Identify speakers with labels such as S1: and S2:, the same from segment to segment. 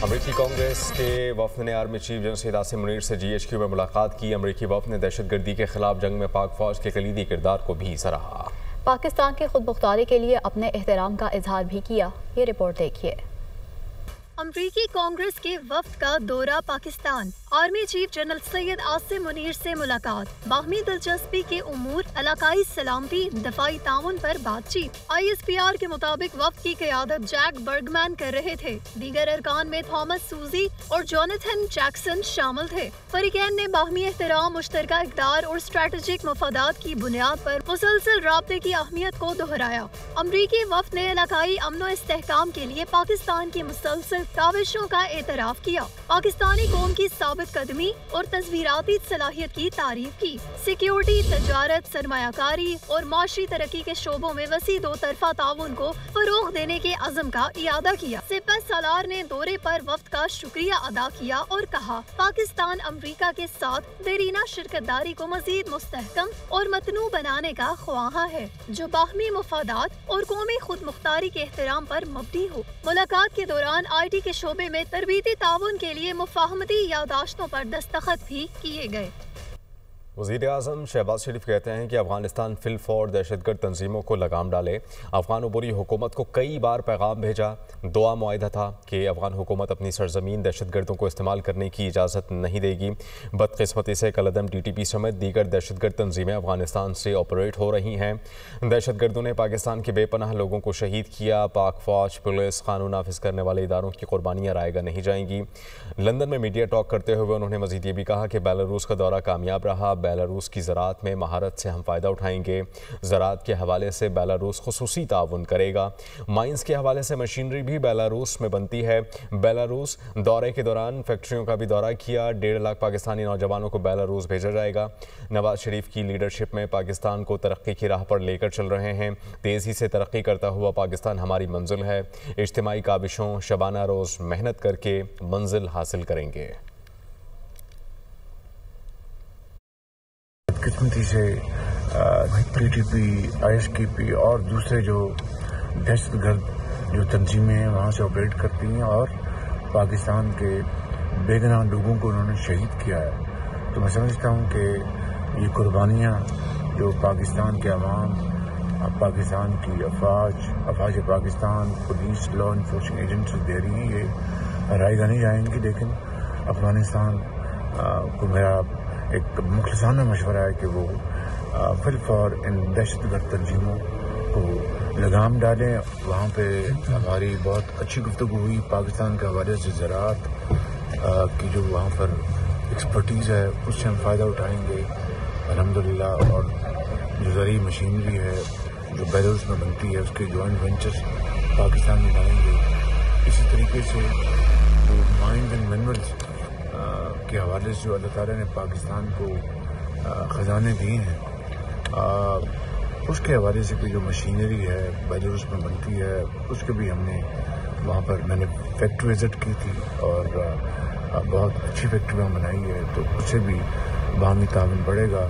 S1: امریکی کانگریس کے وفد نے army chief general Syed Asim Munir سے GHQ میں ملاقات کی۔ امریکی وفد نے دہشت گردی کے خلاف جنگ میں پاک فوج کے کلیدی کردار کو بھی سراہا۔
S2: پاکستان کی خود مختاری کے لیے اپنے احترام کا اظہار بھی کیا۔ یہ رپورٹ دیکھیے۔
S3: امریکی کانگریس کے وفد کا دورہ Pakistan, army chief general Syed Asim Munir سے ملاقات، باہمی دلچسپی کے امور، علاقائی سلامتی، دفاعی تعاون پر بات چیت۔ ISPR کے مطابق وفد کی قیادت جیک برگمین کر رہے تھے۔ دیگر ارکان میں تھامس سوزی اور جوناتھن جیکسن شامل تھے۔ فریقین نے باہمی احترام، مشترکہ اقدار اور اسٹریٹجک مفادات کی بنیاد پر مسلسل رابطے کی اہمیت کو دہرایا۔ امریکی وفد نے علاقائی امن و استحکام کے لیے پاکستان کی مسلسل کاوشوں کا اعتراف کیا۔ پاکستانی قوم کی ثابت قدمی اور تصویراتی صلاحیت کی تعریف کی۔ سیکیورٹی، تجارت، سرمایہ کاری اور معاشی ترقی کے شعبوں میں وسیع دو طرفہ تعاون کو فروغ دینے کے عزم کا اعادہ کیا۔ سپہ سالار نے دورے پر وفد کا شکریہ ادا کیا اور کہا پاکستان امریکہ کے ساتھ دیرینہ شراکت داری کو مزید مستحکم اور متنوع بنانے کا خواہاں ہے، جو باہمی مفادات اور قومی خود مختاری کے احترام پر مبنی ہو۔ ملاقات کے دوران IT کے شعبے میں تربیتی تعاون کے لیے مفاہمتی یادداشتوں پر دستخط بھی کیے گئے۔
S1: وزیر اعظم شہباز شریف کہتے ہیں کہ افغانستان فی الفور دہشت گرد تنظیموں کو لگام ڈالے۔ افغان عبوری حکومت کو کئی بار پیغام بھیجا، دعا معاہدہ تھا کہ افغان حکومت اپنی سرزمین دہشت گردوں کو استعمال کرنے کی اجازت نہیں دے گی۔ بدقسمتی سے کالعدم TTP سمیت دیگر دہشت گرد تنظیمیں افغانستان سے آپریٹ ہو رہی ہیں۔ دہشت گردوں نے پاکستان کے بے پناہ لوگوں کو شہید کیا۔ پاک فوج، پولیس، قانون نافذ کرنے والے اداروں کی قربانیاں رائے گاہ نہیں جائیں گی۔ لندن میں میڈیا ٹاک کرتے ہوئے انہوں نے مزید یہ بھی کہا کہ بیلاروس کا دورہ کامیاب رہا۔ بیلاروس کی زراعت میں مہارت سے ہم فائدہ اٹھائیں گے۔ زراعت کے حوالے سے بیلاروس خصوصی تعاون کرے گا۔ مائنز کے حوالے سے مشینری بھی بیلاروس میں بنتی ہے۔ بیلاروس دورے کے دوران فیکٹریوں کا بھی دورہ کیا۔ 1.5 لاکھ پاکستانی نوجوانوں کو بیلاروس بھیجا جائے گا۔ نواز شریف کی لیڈرشپ میں پاکستان کو ترقی کی راہ پر لے کر چل رہے ہیں۔ تیزی سے ترقی کرتا ہوا پاکستان ہماری منزل ہے۔ اجتماعی کاوشوں، شبانہ روز محنت کر کے منزل حاصل کریں گے۔
S4: قسمتی سے TTP، ISKP اور دوسرے جو دہشت گرد جو تنظیمیں ہیں وہاں سے آپریٹ کرتی ہیں اور پاکستان کے بے گناہ لوگوں کو انہوں نے شہید کیا ہے۔ تو میں سمجھتا ہوں کہ یہ قربانیاں جو پاکستان کے عوام، پاکستان کی افواج Pakistan, police, law enforcing agencies دے رہی ہیں، یہ رائے گاہ نہیں جائیں گی۔ لیکن افغانستان کو میرا ایک مخلصانہ مشورہ ہے کہ وہ فی الفور ان دہشت گرد تنظیموں کو لگام ڈالیں۔ وہاں پہ ہماری بہت اچھی گفتگو ہوئی پاکستان کے حوالے سے۔ زراعت کی جو وہاں پر ایکسپرٹیز ہے اس سے ہم فائدہ اٹھائیں گے الحمدللہ، اور جو زرعی مشینری ہے جو بیلاروس میں بنتی ہے اس کے جوائنٹ وینچرز پاکستان میں بنیں گے۔ اسی طریقے سے جو مائنز اینڈ منرلز کے حوالے سے جو اللہ تعالیٰ نے پاکستان کو خزانے دیے ہیں، اس کے حوالے سے جو مشینری ہے بیلاروس میں بنتی ہے اس کے بھی ہم نے وہاں پر، میں نے فیکٹری وزٹ کی تھی اور بہت اچھی فیکٹریاں بنائی ہے، تو اس سے بھی باہمی تعاون بڑھے گا۔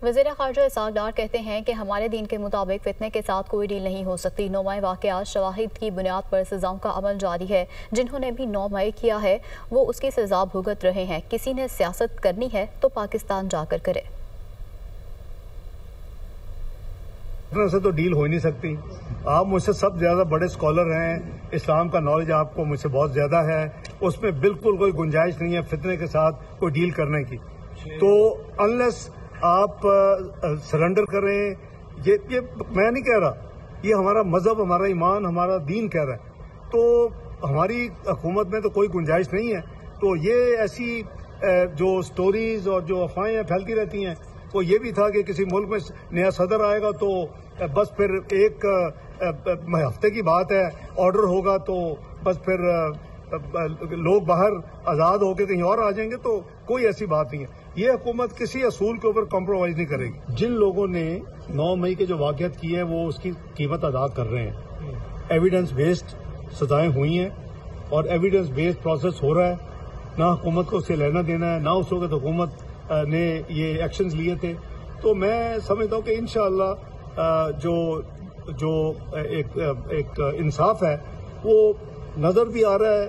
S2: وزیر خارجہ اسحاق ڈار کہتے ہیں کہ ہمارے دین کے مطابق فتنے کے ساتھ کوئی ڈیل نہیں ہو سکتی۔ 9 مئی واقعات شواہد کی بنیاد پر سزاؤں کا عمل جاری ہے۔ جنہوں نے بھی 9 مئی کیا ہے وہ اس کی سزا بھگت رہے ہیں۔ کسی نے سیاست کرنی ہے تو پاکستان جا کر کرے۔
S5: سے تو ڈیل ہو ہی نہیں سکتی۔ آپ مجھ سے سب زیادہ بڑے اسکالر ہیں، اسلام کا نالج آپ کو مجھ سے بہت زیادہ ہے، اس میں بالکل کوئی گنجائش نہیں ہے فتنے کے ساتھ کوئی ڈیل کرنے کی۔ تو انلیس آپ سرنڈر کریں، یہ میں نہیں کہہ رہا، یہ ہمارا مذہب، ہمارا ایمان، ہمارا دین کہہ رہا ہے، تو ہماری حکومت میں تو کوئی گنجائش نہیں ہے۔ تو یہ ایسی جو سٹوریز اور جو افواہیں پھیلتی رہتی ہیں، وہ یہ بھی تھا کہ کسی ملک میں نیا صدر آئے گا تو بس پھر ایک ہفتے کی بات ہے، آرڈر ہوگا تو بس پھر لوگ باہر آزاد ہو کے کہیں اور آ جائیں گے، تو کوئی ایسی بات نہیں ہے۔ یہ حکومت کسی اصول کے اوپر کمپرومائز نہیں کرے گی۔ جن لوگوں نے 9 مئی کے جو واقعات کی ہے وہ اس کی قیمت ادا کر رہے ہیں۔ ایویڈنس بیسڈ سزائیں ہوئی ہیں اور ایویڈنس بیسڈ پروسیس ہو رہا ہے۔ نہ حکومت کو اس سے لینا دینا ہے، نہ اس وقت حکومت نے یہ ایکشنز لیے تھے۔ تو میں سمجھتا ہوں کہ انشاءاللہ جو ایک انصاف ہے وہ نظر بھی آ رہا ہے